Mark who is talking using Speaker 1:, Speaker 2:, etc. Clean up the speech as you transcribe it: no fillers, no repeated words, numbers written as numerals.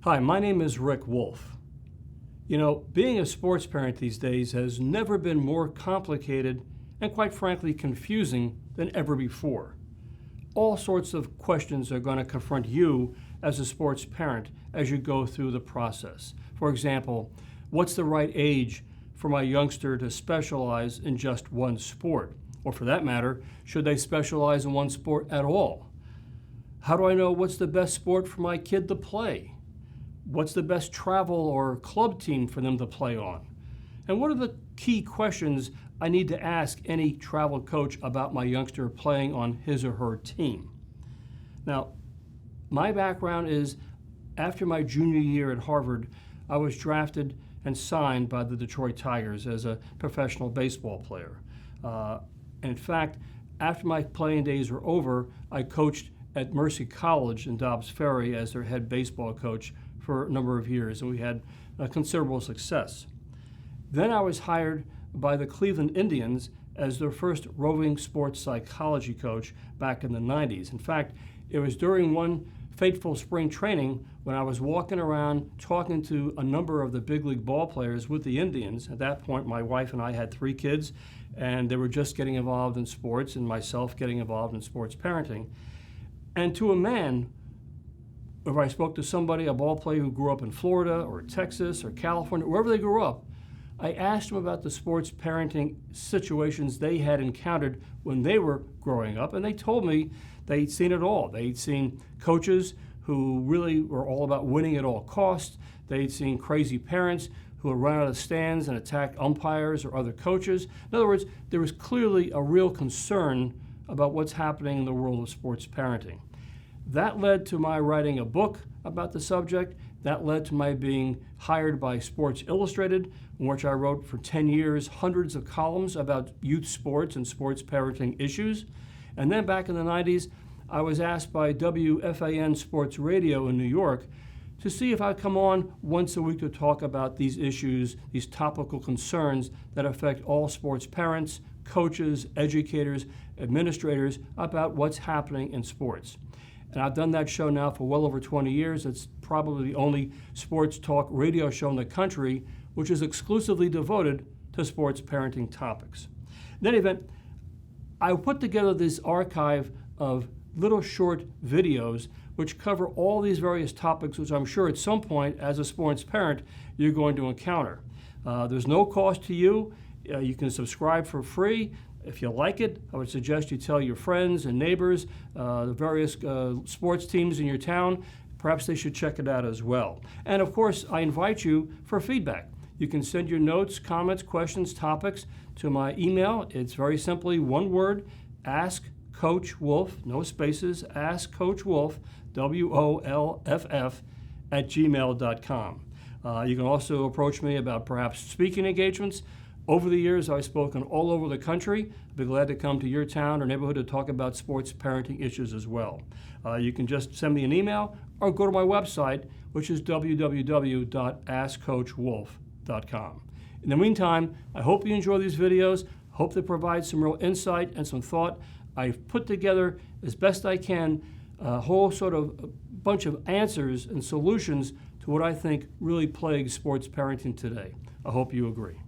Speaker 1: Hi, my name is Rick Wolf. You know, being a sports parent these days has never been more complicated and quite frankly confusing than ever before. All sorts of questions are going to confront you as a sports parent as you go through the process. For example, what's the right age for my youngster to specialize in just one sport? Or for that matter, should they specialize in one sport at all? How do I know what's the best sport for my kid to play? What's the best travel or club team for them to play on? And what are the key questions I need to ask any travel coach about my youngster playing on his or her team? Now, my background is after my junior year at Harvard, I was drafted and signed by the Detroit Tigers as a professional baseball player. And in fact, after my playing days were over, I coached at Mercy College in Dobbs Ferry as their head baseball coach for a number of years, and we had considerable success. Then I was hired by the Cleveland Indians as their first roving sports psychology coach back in the 90s. In fact, it was during one fateful spring training when I was walking around talking to a number of the big league ball players with the Indians. At that point, my wife and I had 3 kids, and they were just getting involved in sports, and myself getting involved in sports parenting. And to a man, if I spoke to somebody, a ball player who grew up in Florida or Texas or California, wherever they grew up, I asked them about the sports parenting situations they had encountered when they were growing up, and they told me they'd seen it all. They'd seen coaches who really were all about winning at all costs. They'd seen crazy parents who would run out of the stands and attack umpires or other coaches. In other words, there was clearly a real concern about what's happening in the world of sports parenting. That led to my writing a book about the subject. That led to my being hired by Sports Illustrated, in which I wrote for 10 years hundreds of columns about youth sports and sports parenting issues. And then back in the 90s, I was asked by WFAN Sports Radio in New York to see if I'd come on once a week to talk about these issues, these topical concerns that affect all sports parents, coaches, educators, administrators, about what's happening in sports. And I've done that show now for well over 20 years. It's probably the only sports talk radio show in the country which is exclusively devoted to sports parenting topics. In any event, I put together this archive of little short videos which cover all these various topics which I'm sure at some point as a sports parent you're going to encounter. There's no cost to you. You can subscribe for free. If you like it, I would suggest you tell your friends and neighbors, the various sports teams in your town. Perhaps they should check it out as well. And of course, I invite you for feedback. You can send your notes, comments, questions, topics to my email. It's very simply one word, askcoachwolf, no spaces, askcoachwolf, WOLFF, @gmail.com. You can also approach me about perhaps speaking engagements. Over the years, I've spoken all over the country. I'd be glad to come to your town or neighborhood to talk about sports parenting issues as well. You can just send me an email or go to my website, which is www.askcoachwolf.com. In the meantime, I hope you enjoy these videos. Hope they provide some real insight and some thought. I've put together, as best I can, a whole sort of bunch of answers and solutions to what I think really plagues sports parenting today. I hope you agree.